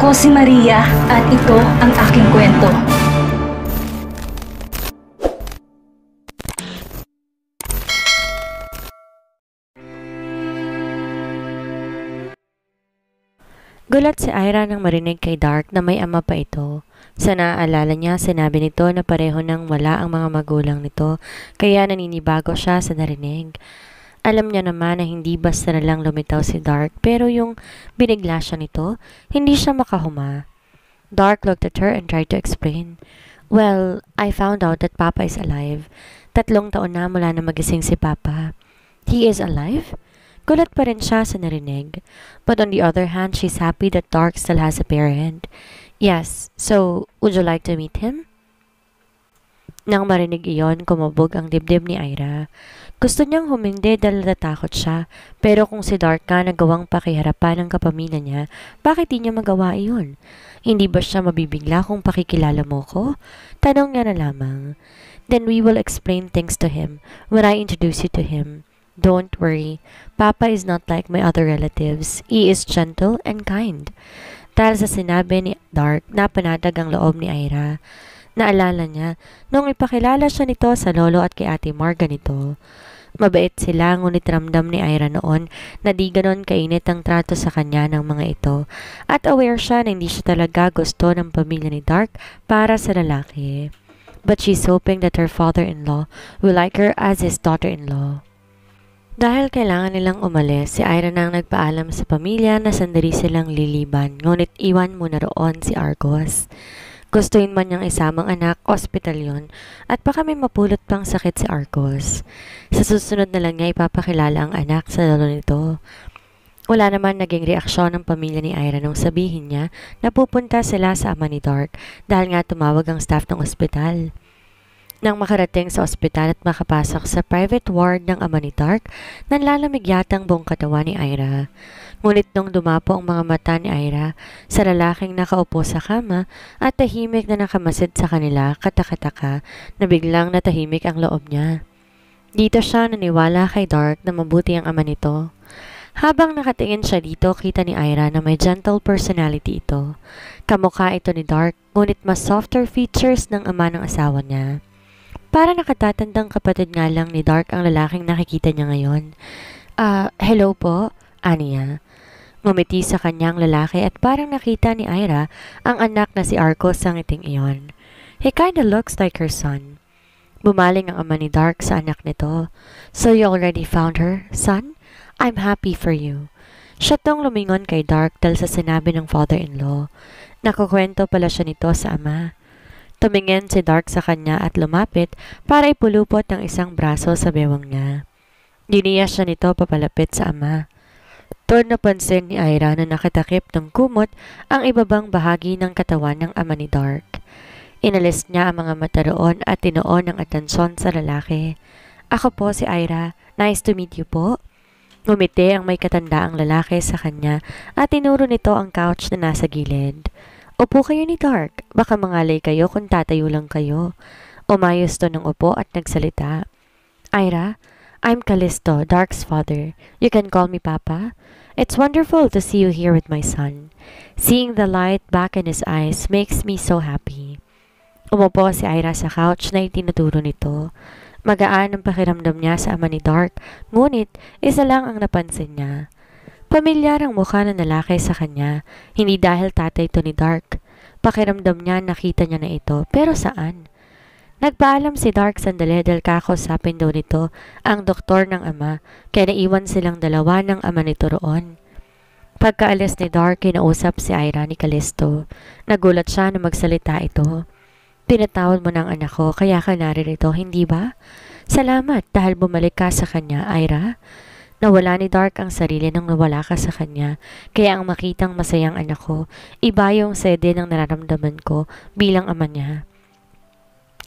Ako si Maria at ito ang aking kwento. Gulat si Ira nang marinig kay Dark na may ama pa ito. Sa naaalala niya, sinabi nito na pareho nang wala ang mga magulang nito, kaya naninibago siya sa narinig. Alam niya naman na hindi basta na lang lumitaw si Dark, pero yung binigla siya nito, hindi siya makahuma. Dark looked at her and tried to explain. Well, I found out that Papa is alive. 3 taon na mula na magising si Papa. He is alive? Gulat pa rin siya sa narinig. But on the other hand, she's happy that Dark still has a parent. Yes, so would you like to meet him? Nang marinig iyon, kumabog ang dibdib ni Ira. Gusto niyang humindi dahil natakot siya, pero kung si Dark nga nagawang pakiharapan ng kapamilya niya, bakit di niya magawa iyon? Hindi ba siya mabibigla kung pakikilala mo ko? Tanong niya na lamang. Then we will explain things to him when I introduce you to him. Don't worry, Papa is not like my other relatives. He is gentle and kind. Dahil sa sinabi ni Dark, napanatag ang loob ni Ira. Naalala niya, nung ipakilala siya nito sa lolo at kay Ate Mar ganito. Mabait sila, ngunit ramdam ni Ira noon na di ganon kainit ang trato sa kanya ng mga ito. At aware siya na hindi siya talaga gusto ng pamilya ni Dark para sa lalaki. But she's hoping that her father-in-law will like her as his daughter-in-law. Dahil kailangan nilang umalis, si Ira nang nagpaalam sa pamilya na sandali silang liliban, ngunit iwan muna roon si Argos. Gustuin man niyang isamang anak, ospital yun, at baka may mapulot pang sakit si Argos. Sa susunod na lang niya ipapakilala ang anak sa lolo nito. Wala naman naging reaksyon ng pamilya ni Ira nung sabihin niya na pupunta sila sa ama ni Dark dahil nga tumawag ang staff ng ospital. Nang makarating sa ospital at makapasok sa private ward ng ama ni Dark, nanlalamig yata ang buong katawan ni Ira. Ngunit nung dumapo ang mga mata ni Ira sa lalaking nakaupo sa kama at tahimik na nakamasid sa kanila, katakataka na biglang natahimik ang loob niya. Dito siya naniwala kay Dark na mabuti ang ama nito. Habang nakatingin siya dito, kita ni Ira na may gentle personality ito. Kamukha ito ni Dark, ngunit mas softer features ng ama ng asawa niya. Para nakatatandang kapatid nga lang ni Dark ang lalaking nakikita niya ngayon. Hello po, aniya. Ngumiti sa kanyang lalaki at parang nakita ni Ira ang anak na si Argos sa ngiting iyon. He kinda looks like her son. Bumaling ang ama ni Dark sa anak nito. So you already found her, son? I'm happy for you. Siya tong lumingon kay Dark dahil sa sinabi ng father-in-law. Nakukwento pala siya nito sa ama. Tumingin si Dark sa kanya at lumapit para ipulupot ng isang braso sa bewang niya. Diniya siya nito papalapit sa ama. Doon napansin ni Ira na nakatakip ng kumot ang ibabang bahagi ng katawan ng ama ni Dark. Inalis niya ang mga mata roon at tinuon ang atensyon sa lalaki. Ako po si Ira. Nice to meet you po. Ngumiti ang may katandaang lalaki sa kanya at tinuro nito ang couch na nasa gilid. Upo kayo ni Dark. Baka mangalay kayo kung tatayo lang kayo. Umayos to ng upo at nagsalita. Ira, I'm Callisto, Dark's father. You can call me Papa. It's wonderful to see you here with my son. Seeing the light back in his eyes makes me so happy. Umupo si Ira sa couch na itinuturo nito. Magaan ang pakiramdam niya sa ama ni Dark, ngunit isa lang ang napansin niya. Pamilyar ang mukha ng lalaki sa kanya, hindi dahil tatay ito ni Dark. Pakiramdam niya nakita niya na ito, pero saan? Nagpaalam si Dark sandali dahil kakausapin daw nito ang doktor ng ama, kaya naiwan silang dalawa ng ama nito roon. Pagkaalis ni Dark, kinausap si Ira ni Callisto. Nagulat siya na magsalita ito. Pinatawad mo ng anak ko, kaya ka naririto, hindi ba? Salamat dahil bumalik ka sa kanya, Ira. Nawala ni Dark ang sarili nang nawala ka sa kanya, kaya ang makitang masayang anak ko, iba yung sede ng nararamdaman ko bilang ama niya.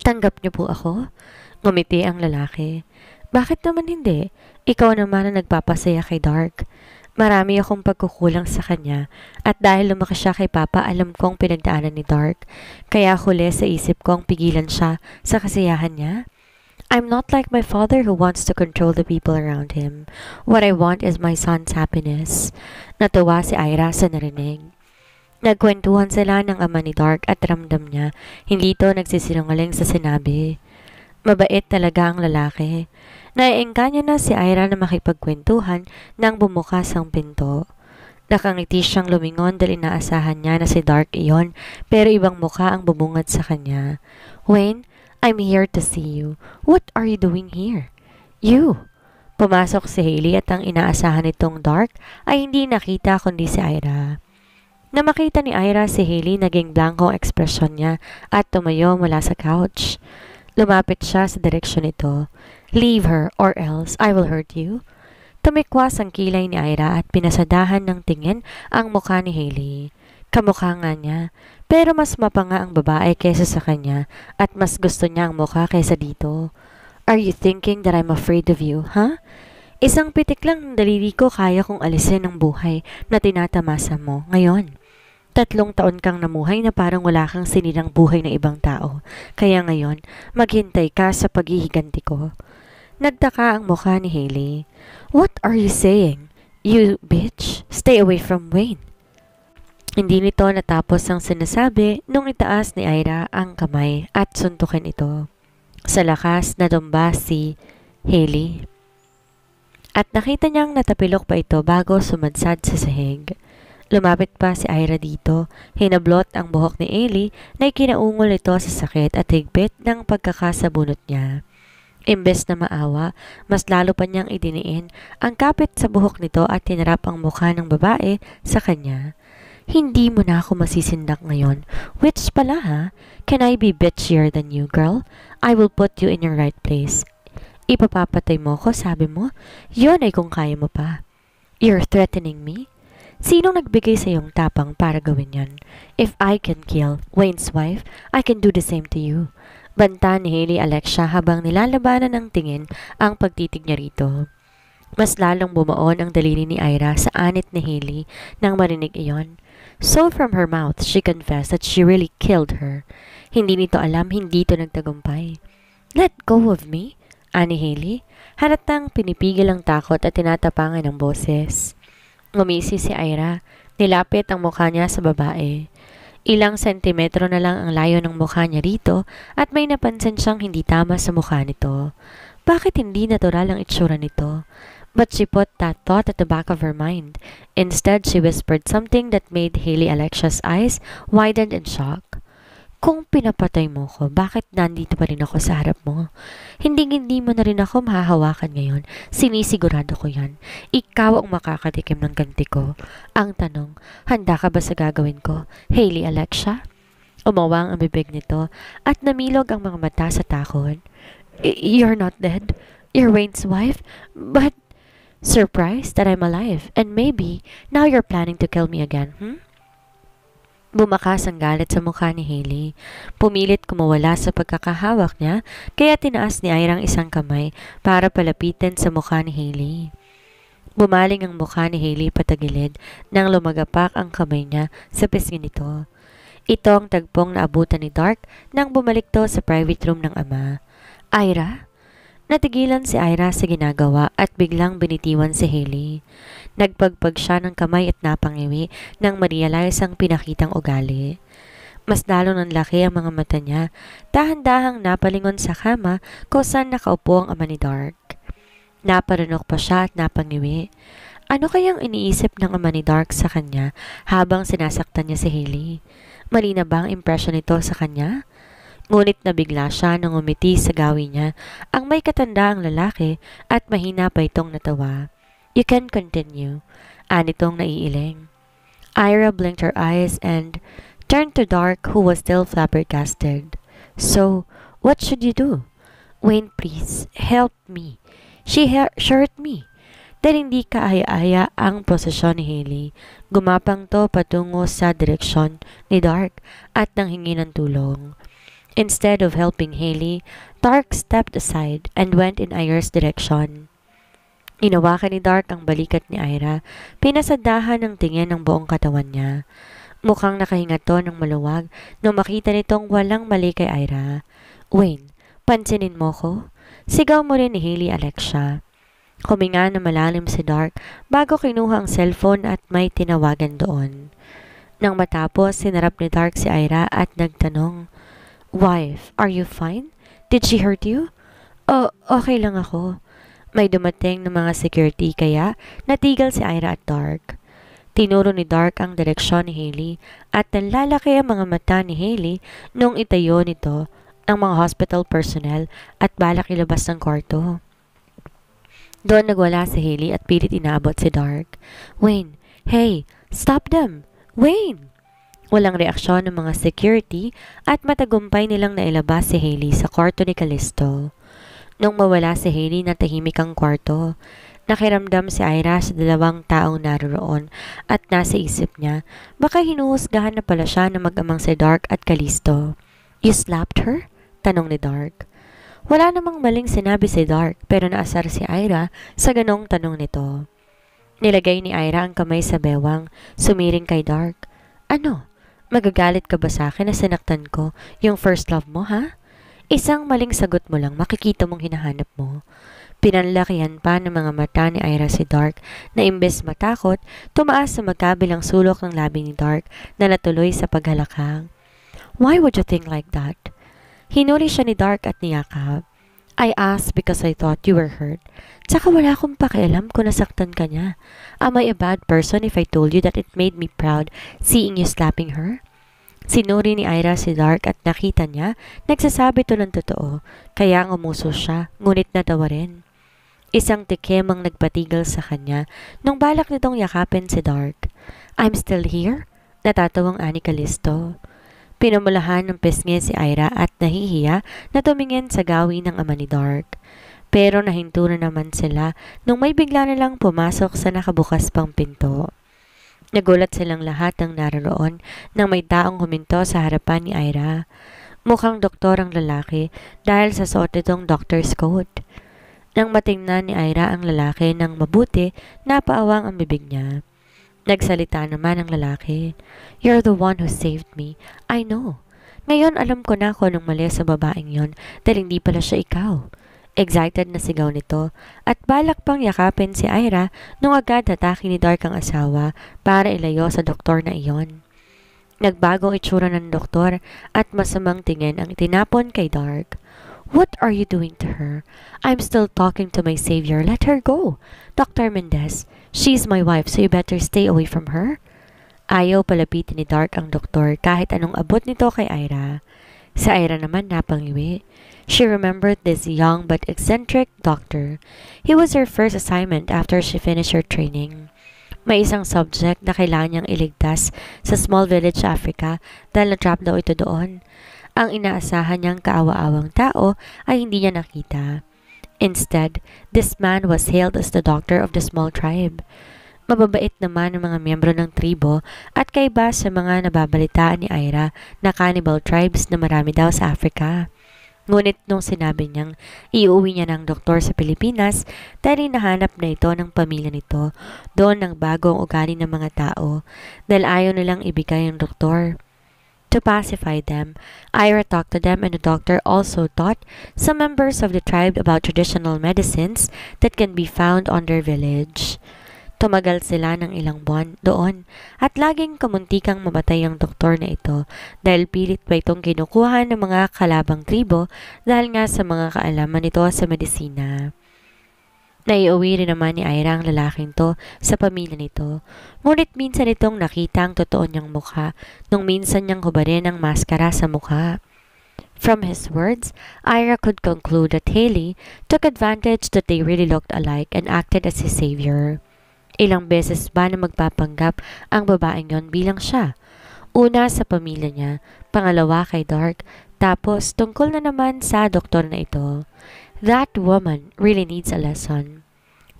Tanggap niyo po ako? Ngumiti ang lalaki. Bakit naman hindi? Ikaw naman ang nagpapasaya kay Dark. Marami akong pagkukulang sa kanya, at dahil lumaki siya kay Papa, alam kong pinagdaanan ni Dark, kaya huli sa isip kong pigilan siya sa kasiyahan niya. I'm not like my father who wants to control the people around him. What I want is my son's happiness. Natuwa si Ira sa narinig. Nagkwentuhan sila ng ama ni Dark at ramdam niya, hindi ito nagsisinungaling sa sinabi. Mabait talaga ang lalaki. Naiengganyo na si Ira na makipagkwentuhan nang bumukas ang pinto. Nakangiti siyang lumingon dahil inaasahan niya na si Dark iyon pero ibang mukha ang bumungad sa kanya. Wayne, I'm here to see you. What are you doing here? You! Pumasok si Hailey at ang inaasahan nitong Dark ay hindi nakita kundi si Ira. Na makita ni Ira si Hailey, naging blankong ekspresyon niya at tumayo mula sa couch. Lumapit siya sa direksyon nito. Leave her or else I will hurt you. Tumikwas ang kilay ni Ira at pinasadahan ng tingin ang mukha ni Hailey. Kamukha nga niya, pero mas mapanga ang babae kaysa sa kanya at mas gusto niya ang mukha kaysa dito. Are you thinking that I'm afraid of you, huh? Isang pitik lang ng daliri ko kaya kong alisin ng buhay na tinatamasa mo ngayon. 3 taon kang namuhay na parang wala kang sinilang buhay ng ibang tao. Kaya ngayon, maghintay ka sa paghihiganti ko. Nagtaka ang mukha ni Hailey. What are you saying? You bitch, stay away from Wayne. Hindi nito natapos ang sinasabi nung itaas ni Ira ang kamay at suntukin ito. Sa lakas natumba si Hailey. At nakita niyang natapilok pa ito bago sumadsad sa sahig. Lumapit pa si Ira dito, hinablot ang buhok ni Hailey na ikinaungol ito sa sakit at higpit ng pagkakasabunot niya. Imbes na maawa, mas lalo pa niyang idiniin ang kapit sa buhok nito at tinarap ang mukha ng babae sa kanya. Hindi mo na ako masisindak ngayon. Which pala ha? Can I be bitchier than you, girl? I will put you in your right place. Ipapapatay mo ko, sabi mo? Yun ay kung kaya mo pa. You're threatening me? Sinong nagbigay sa iyong tapang para gawin yan? If I can kill Wayne's wife, I can do the same to you. Banta ni Hailey Alexia habang nilalabanan ng tingin ang pagtitig niya rito. Mas lalong bumaon ang daliri ni Ira sa anit ni Hailey nang marinig iyon. So from her mouth, she confessed that she really killed her. Hindi nito alam, hindi ito nagtagumpay. Let go of me, ani Hailey. Halatang pinipigil ang takot at tinatapangan ng boses. Ngumisi si Ira. Nilapit ang mukha niya sa babae. Ilang sentimetro na lang ang layo ng mukha niya rito at may napansin siyang hindi tama sa mukha nito. Bakit hindi natural ang itsura nito? But she put that thought at the back of her mind. Instead, she whispered something that made Hailey Alexia's eyes widen in shock. Kung pinapatay mo ko, bakit nandito pa rin ako sa harap mo? Hindi mo na rin ako mahahawakan ngayon. Sinisigurado ko yan. Ikaw ang makakatikim ng ganti ko. Ang tanong, handa ka ba sa gagawin ko, Hailey Alexia? Umawang ang bibig nito at namilog ang mga mata sa takot. You're not dead. You're Wayne's wife. But surprised that I'm alive. And maybe, now you're planning to kill me again, Bumakas ang galit sa mukha ni Hailey. Pumilit kumawala sa pagkakahawak niya, kaya tinaas ni Ira ang isang kamay para palapitin sa mukha ni Hailey. Bumaling ang mukha ni Hailey patagilid nang lumagapak ang kamay niya sa pisngi nito. Ito ang tagpong naabutan ni Dark nang bumalik to sa private room ng ama. Ira? Natigilan si Ira sa ginagawa at biglang binitiwan si Hailey. Nagpagpag siya ng kamay at napangiwi nang ma-realize ang pinakitang ugali. Mas lalo ng laki ang mga mata niya, dahan-dahang napalingon sa kama kung saan nakaupo ang ama ni Dark. Naparunok pa siya at napangiwi. Ano kayang iniisip ng ama ni Dark sa kanya habang sinasaktan niya si Hailey? Mali na ba ang impression nito sa kanya? Ngunit nabigla siya nang umiti sa gawi niya ang may katandaang lalaki at mahina pa itong natawa. You can continue, anitong naiiling. Ira blinked her eyes and turned to Dark who was still flabbergasted. So, what should you do? Wayne, please, help me. She hurt me. Dahil hindi kaaya-aya ang posisyon ni Hailey, gumapang to patungo sa direksyon ni Dark at nanghingi ng tulong. Instead of helping Hailey, Dark stepped aside and went in Ira's direction. Inawakan ni Dark ang balikat ni Ira, pinasadahan ng tingin ng buong katawan niya. Mukhang nakahinga to ng maluwag nung makita nitong walang mali kay Ira. Wayne, pansinin mo ko? Sigaw mo rin ni Hailey Alexia. Huminga na malalim si Dark bago kinuha ang cellphone at may tinawagan doon. Nang matapos, sinarap ni Dark si Ira at nagtanong, "Wife, are you fine? Did she hurt you?" "Oh, okay lang ako." May dumating ng mga security kaya natigil si Ira at Dark. Tinuro ni Dark ang direksyon ni Hailey at nanlalaki ang mga mata ni Hailey nung itayo nito ang mga hospital personnel at balak ilabas ng kwarto. Doon nagwala si Hailey at pilit inaabot si Dark. "Wayne, hey, stop them! Wayne!" Walang reaksyon ng mga security at matagumpay nilang nailabas si Hailey sa kwarto ni Callisto. Nung mawala si Hailey na tahimik ang kwarto, nakiramdam si Ira sa dalawang taong naroon at nasa isip niya, baka hinuhusgahan na pala siya ng mag-amang si Dark at Callisto. "You slapped her?" tanong ni Dark. Wala namang maling sinabi si Dark pero naasar si Ira sa ganong tanong nito. Nilagay ni Ira ang kamay sa bewang, sumiring kay Dark. "Ano? Magagalit ka ba sa akin na sinaktan ko yung first love mo, ha? Isang maling sagot mo lang, makikita mong hinahanap mo." Pinanlakihan pa ng mga mata ni Ira si Dark na imbes matakot, tumaas sa magkabilang sulok ng labi ni Dark na natuloy sa paghalakang. "Why would you think like that?" Hinuli siya ni Dark at niyakap. "I asked because I thought you were hurt. Tsaka wala akong pakialam kung nasaktan ka niya. Am I a bad person if I told you that it made me proud seeing you slapping her?" Sinuri ni Ira si Dark at nakita niya nagsasabi to ng totoo, kaya ngumuso siya, ngunit natawa rin. Isang tikim ang nagpatigil sa kanya nung balak nitong yakapin si Dark. "I'm still here?" Natatawang ani Callisto. Pinumulahan ng pisngi si Ira at nahihiya na tumingin sa gawin ng ama ni Dark. Pero nahinto na naman sila nung may bigla na lang pumasok sa nakabukas pang pinto. Nagulat silang lahat ng naroon nang may taong huminto sa harapan ni Ira. Mukhang doktor ang lalaki dahil sa suot nitong doctor's coat. Nang matingnan ni Ira ang lalaki ng mabuti, napaawang ang bibig niya. Nagsalita naman ang lalaki. "You're the one who saved me. I know. Ngayon alam ko na kung anong mali sa babaeng yon dahil hindi pala siya ikaw." Excited na sigaw nito at balak pang yakapin si Ira nung agad hatake ni Dark ang asawa para ilayo sa doktor na iyon. Nagbagong itsura ng doktor at masamang tingin ang itinapon kay Dark. "What are you doing to her? I'm still talking to my savior. Let her go. Dr. Mendez, she's my wife so you better stay away from her." Ayaw palapitin ni Dark ang doktor kahit anong abot nito kay Ira. Sa Ira naman napangiwi. She remembered this young but eccentric doctor. He was her first assignment after she finished her training. May isang subject na kailangan niyang iligtas sa small village sa Africa dahil na-trap daw ito doon. Ang inaasahan niyang kaawa-awang tao ay hindi niya nakita. Instead, this man was hailed as the doctor of the small tribe. Mababait naman ang mga miyembro ng tribo at kaiba sa mga nababalitaan ni Ira na cannibal tribes na marami daw sa Africa. Ngunit nung sinabi niyang iuwi niya ng doktor sa Pilipinas dahil nahanap na ito ng pamilya nito, doon ang bagong ugali ng mga tao dahil ayaw nilang ibigay ang doktor. To pacify them, Ira talked to them and the doctor also taught some members of the tribe about traditional medicines that can be found on their village. Tumagal sila ng ilang buwan doon at laging kamuntikang mamatay ang doktor na ito dahil pilit pa itong kinukuha ng mga kalabang tribo dahil nga sa mga kaalaman nito sa medisina. Naiuwi rin naman ni Ira ang lalaking to sa pamilya nito, ngunit minsan itong nakita ang totoo niyang mukha nung minsan niyang hubarin ang maskara sa mukha. From his words, Ira could conclude that Hailey took advantage that they really looked alike and acted as his savior. Ilang beses ba na magpapanggap ang babaeng yon bilang siya? Una sa pamilya niya, pangalawa kay Dark, tapos tungkol na naman sa doktor na ito. That woman really needs a lesson.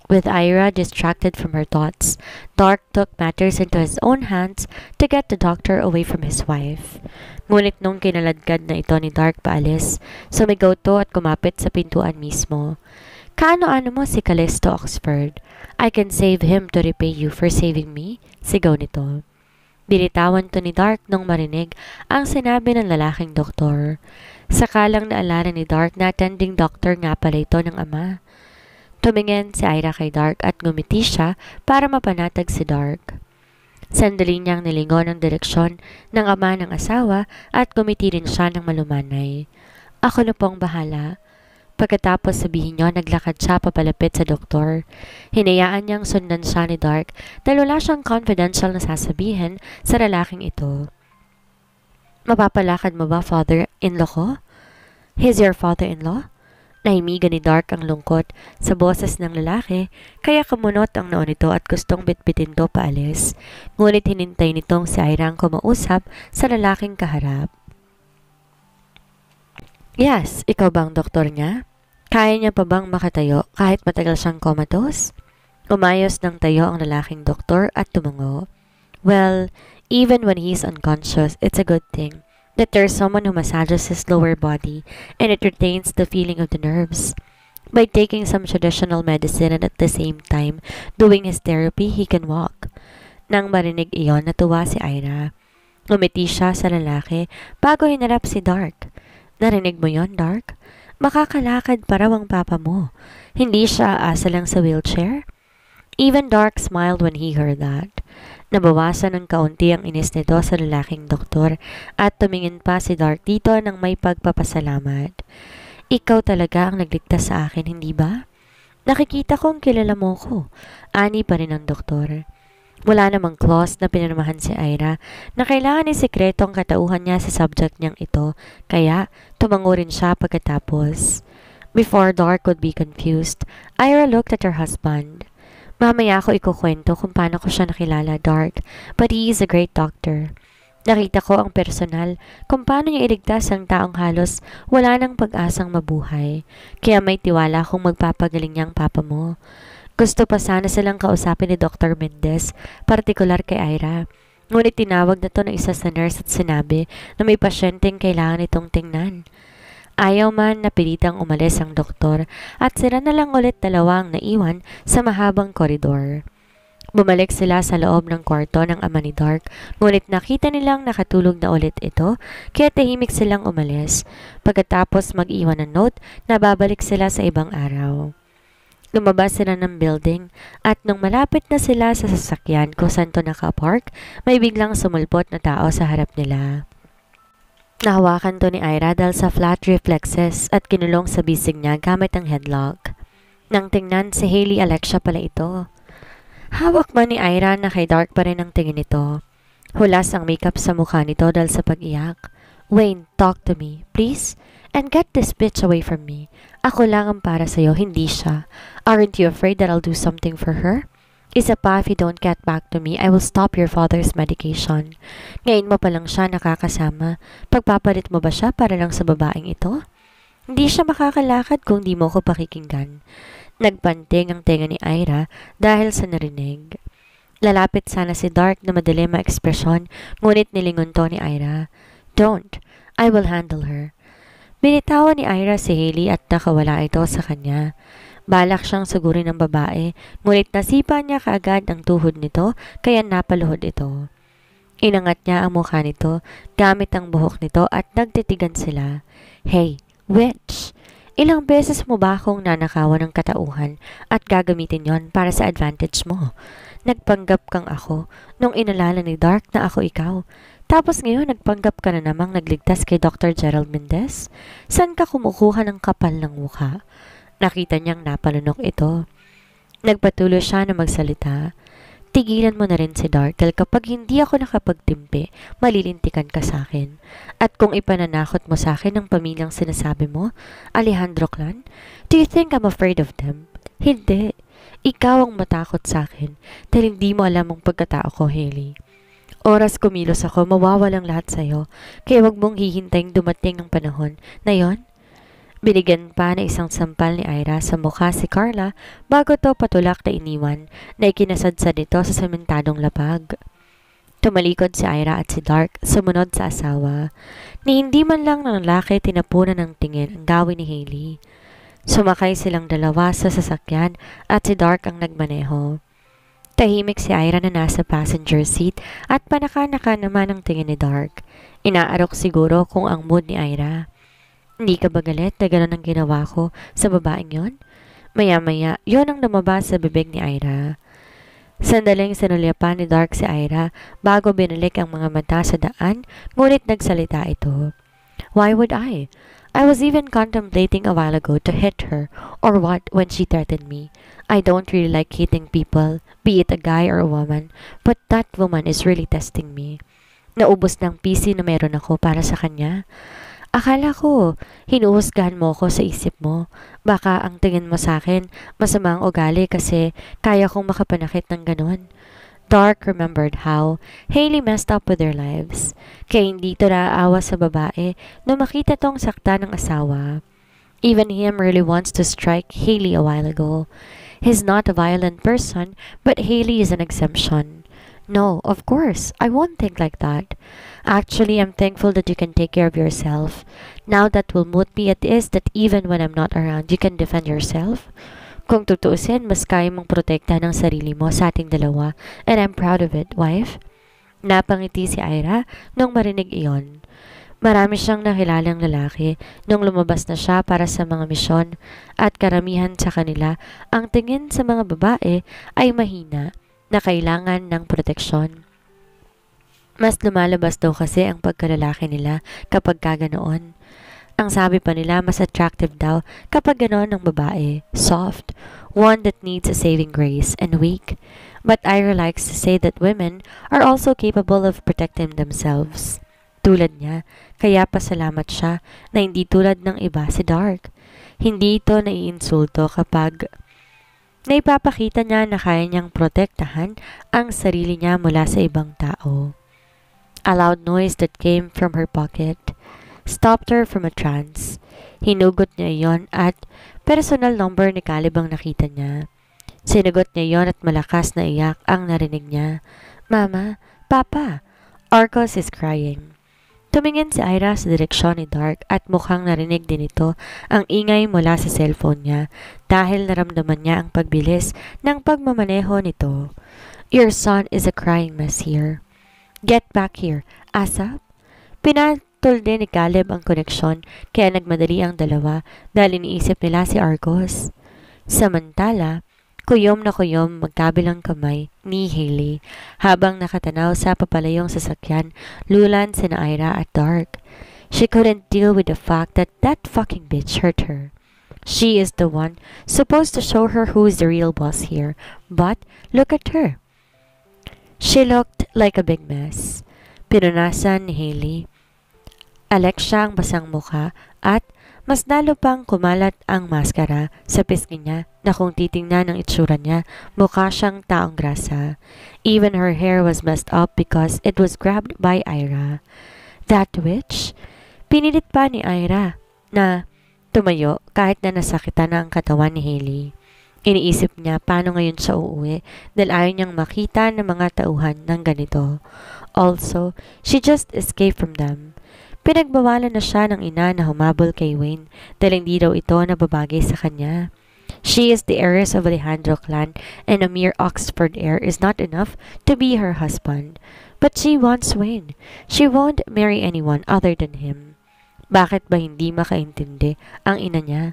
With Ira distracted from her thoughts, Dark took matters into his own hands to get the doctor away from his wife. Ngunit nung kinaladkad na ito ni Dark paalis, sumigaw to at kumapit sa pintuan mismo. "Kaano-ano mo si Callisto Oxford? I can save him to repay you for saving me," sigaw nito. Binitawan to ni Dark nung marinig ang sinabi ng lalaking doktor. Sakalang naalala ni Dark na attending doctor nga pala ito ng ama. Tumingin si Ira kay Dark at ngumiti siya para mapanatag si Dark. Sandali niyang nilingon ang direksyon ng ama ng asawa at gumiti rin siya ng malumanay. Ako na pong bahala. Pagkatapos sabihin niyo, naglakad siya papalapit sa doktor. Hinayaan niyang sundan siya ni Dark dahil wala siyang confidential na sasabihin sa lalaking ito. Mapapalakad mo ba, father-in-law ko? He's your father-in-law? Nahimigan ni Dark ang lungkot sa boses ng lalaki, kaya kamunot ang noo nito at gustong bitbitin to paalis. Ngunit hinintay nitong si Ira ang kumausap sa lalaking kaharap. Yes, ikaw bang doktor niya? Kaya niya pa bang makatayo kahit matagal siyang comatose? Umayos ng tayo ang lalaking doktor at tumungo. Well, even when he's unconscious, it's a good thing that there's someone who massages his lower body and it retains the feeling of the nerves. By taking some traditional medicine and at the same time doing his therapy, he can walk. Nang marinig iyon, natuwa si Ira. Ngumiti siya sa lalaki bago hinarap si Dark. Narinig mo yon, Dark? Makakalakad pa raw ang papa mo. Hindi siya asa lang sa wheelchair? Even Dark smiled when he heard that. Nabawasan ng kaunti ang inis nito sa lalaking doktor at tumingin pa si Dark dito ng may pagpapasalamat. Ikaw talaga ang nagligtas sa akin, hindi ba? Nakikita kong kilala mo ko. Ani pa rin ang doktor. Wala namang clause na pinirmahan si Ira na kailangan ni sekreto ang katauhan niya sa subject niyang ito, kaya tumango rin siya pagkatapos. Before Dark would be confused, Ira looked at her husband. Mamaya ako ikukwento kung paano ko siya nakilala, Dark, but he is a great doctor. Nakita ko ang personal kung paano niya iligtas ang taong halos wala nang pag-asang mabuhay, kaya may tiwala kung magpapagaling niya ang papa mo. Gusto pa sana silang kausapin ni Dr. Mendez, partikular kay Ira. Ngunit tinawag na to ng isa sa nurse at sinabi na may pasyenteng kailangan itong tingnan. Ayaw man napilitang umalis ang doktor at sila na lang ulit dalawang naiwan sa mahabang koridor. Bumalik sila sa loob ng kwarto ng ama ni Dark, ngunit nakita nilang nakatulog na ulit ito, kaya tahimik silang umalis. Pagkatapos mag-iwan ng note na babalik sila sa ibang araw. Lumabas sila ng building at nung malapit na sila sa sasakyan kung saan to nakapark, may biglang sumulpot na tao sa harap nila. Nahawakan to ni Ira dahil sa flat reflexes at kinulong sa bisig niya gamit ang headlock. Nang tingnan si Hailey Alexia pala ito. Hawak man ni Ira na kay Dark pa rin ang tingin nito. Hulas ang makeup sa mukha nito dahil sa pag-iyak. Wayne, talk to me, please? And get this bitch away from me. Ako lang ang para sa'yo, hindi siya. Aren't you afraid that I'll do something for her? Isa pa, if you don't get back to me, I will stop your father's medication. Ngayon mo pa lang siya nakakasama. Pagpapalit mo ba siya para lang sa babaeng ito? Hindi siya makakalakad kung di mo ko pakikinggan. Nagpanting ang tenga ni Ira dahil sa narinig. Lalapit sana si Dark na madilim ang ekspresyon, ngunit nilingon to ni Ira. Don't. I will handle her. Binitawan ni Ira si Hailey at nakawala ito sa kanya. Balak siyang sugurin ng babae, ngunit nasipa niya kaagad ang tuhod nito kaya napaluhod ito. Inangat niya ang mukha nito gamit ang buhok nito at nagtitigan sila. Hey, witch! Ilang beses mo ba akong nanakawan ng katauhan at gagamitin yon para sa advantage mo? Nagpanggap kang ako nung inalala ni Dark na ako ikaw. Tapos ngayon nagpanggap ka na namang nagligtas kay Dr. Gerald Mendez? Saan ka kumukuha ng kapal ng mukha? Nakita niyang napalunok ito. Nagpatuloy siya na magsalita. Tigilan mo na rin si Dark dahil kapag hindi ako nakapagtimpi, malilintikan ka sa akin. At kung ipananakot mo sa akin ang pamilyang sinasabi mo, Alejandro Clan, do you think I'm afraid of them? Hindi. Ikaw ang matakot sa akin dahil hindi mo alam ang pagkatao ko, Hailey. Oras kumilos ako, mawawalang lahat sa'yo, kaya wag mong hihintaying dumating ng panahon na yon. Binigyan pa na isang sampal ni Ira sa mukha si Carla bago to patulak na iniwan na ikinasadsad nito sa sementadong lapag. Tumalikod si Ira at si Dark sumunod sa asawa. Ni hindi man lang ng lalaki tinapunan ng tingin ang gawin ni Hailey. Sumakay silang dalawa sa sasakyan at si Dark ang nagmaneho. Tahimik si Ira na nasa passenger seat at panaka-naka naman ang tingin ni Dark. Inaarok siguro kung ang mood ni Ira. Hindi ka ba galit na gano'n ang ginawa ko sa babaeng yon? Maya-maya, yon ang lumabas sa bibig ni Ira. Sandaling sinulyapan ni Dark si Ira bago binalik ang mga mata sa daan, ngunit nagsalita ito. Why would I? I was even contemplating a while ago to hit her or what when she threatened me. I don't really like hitting people, be it a guy or a woman, but that woman is really testing me. Naubos ng PC na meron ako para sa kanya. Akala ko, hinuhusgahan mo ko sa isip mo. Baka ang tingin mo sa akin, masamang ugali kasi kaya kong makapanakit ng ganon. Dark remembered how Hailey messed up with their lives. Kaya hindi ito naaawa sa babae na makita tong sakta ng asawa. Even him really wants to strike Hailey a while ago. He's not a violent person, but Hailey is an exemption. No, of course, I won't think like that. Actually, I'm thankful that you can take care of yourself. Now that will moot me at is that even when I'm not around, you can defend yourself. Kung tutuusin, mas kaya mong protektahan ang sarili mo sa ating dalawa, and I'm proud of it, wife. Napangiti si Ira nung marinig iyon. Marami siyang nakilalang lalaki nung lumabas na siya para sa mga misyon at karamihan sa kanila ang tingin sa mga babae ay mahina na kailangan ng proteksyon. Mas lumalabas daw kasi ang pagkalalaki nila kapag kaganoon. Ang sabi pa nila mas attractive daw kapag ganoon ng babae, soft, one that needs a saving grace and weak. But Ira likes to say that women are also capable of protecting themselves. Tulad niya, kaya pasalamat siya na hindi tulad ng iba si Dark. Hindi ito naiinsulto kapag naipapakita niya na kaya niyang protektahan ang sarili niya mula sa ibang tao. A loud noise that came from her pocket stopped her from a trance. Hinugot niya iyon at personal number ni Caleb ang nakita niya. Sinagot niya iyon at malakas na iyak ang narinig niya. Mama, Papa, Arcos is crying. Tumingin si Ira sa direksyon ni Dark at mukhang narinig din ito ang ingay mula sa cellphone niya dahil naramdaman niya ang pagbilis ng pagmamaneho nito. Your son is a crying mess here. Get back here, ASAP. Pinatol din ni Caleb ang koneksyon kaya nagmadali ang dalawa dahil iniisip nila si Arcos. Samantala, kuyom na kuyom magkabilang kamay ni Hailey habang nakatanaw sa papalayong sasakyan lulan sina Ira at Dark. She couldn't deal with the fact that that fucking bitch hurt her. She is the one supposed to show her who is the real boss here, but look at her. She looked like a big mess. Pinunasan ni Hailey. Alexia ang basang mukha at mas lalo pang kumalat ang maskara sa pisngi niya na kung titingnan ang itsura niya, mukha siyang taong grasa. Even her hair was messed up because it was grabbed by Ira. That witch? Pinilit pa ni Ira na tumayo kahit na nasakitan na ang katawan ni Hailey. Iniisip niya paano ngayon siya uuwi dahil ayaw niyang makita ng mga tauhan ng ganito. Also, she just escaped from them. Pinagbawalan na siya ng ina na humabol kay Wayne dahil hindi daw ito nababagay sa kanya. She is the heiress of Alejandro clan and a mere Oxford heir is not enough to be her husband. But she wants Wayne. She won't marry anyone other than him. Bakit ba hindi makaintindi ang ina niya?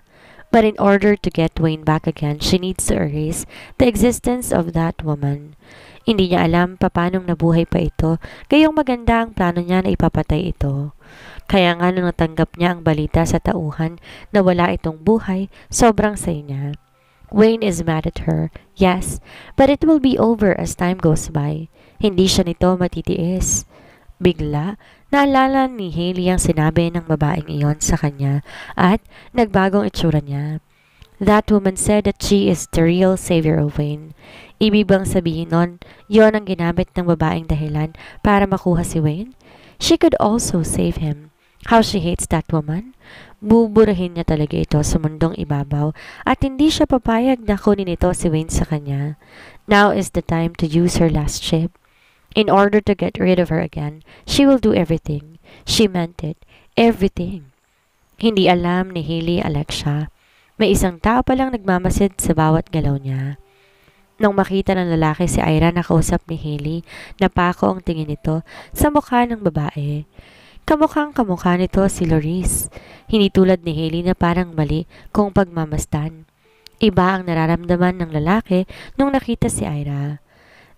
But in order to get Wayne back again, she needs to erase the existence of that woman. Hindi niya alam paanong nabuhay pa ito, gayong maganda ang plano niya na ipapatay ito. Kaya nga nung natanggap niya ang balita sa tauhan na wala itong buhay, sobrang saya niya. Wayne is mad at her, yes, but it will be over as time goes by. Hindi siya nito matitiis. Bigla, naalala ni Hailey ang sinabi ng babaeng iyon sa kanya at nagbagong itsura niya. That woman said that she is the real savior of Wayne. Ibig bang sabihin nun, yon ang ginamit ng babaeng dahilan para makuha si Wayne? She could also save him. How she hates that woman. Buburahin niya talaga ito sa mundong ibabaw at hindi siya papayag na kunin ito si Wayne sa kanya. Now is the time to use her last ship. In order to get rid of her again, she will do everything. She meant it. Everything. Hindi alam ni Hailey Alexia. May isang tao palang nagmamasid sa bawat galaw niya. Nung makita ng lalaki si Ira na kausap ni Hailey, napako ang tingin nito sa mukha ng babae. Kamukhang kamukha nito si Loris. Hindi tulad ni Hailey na parang mali kung pagmamasdan. Iba ang nararamdaman ng lalaki nung nakita si Ira.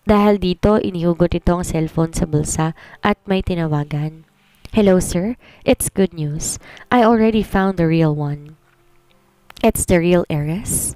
Dahil dito, inihugot ito ang cellphone sa bulsa at may tinawagan. Hello sir, it's good news. I already found the real one. It's the real heiress.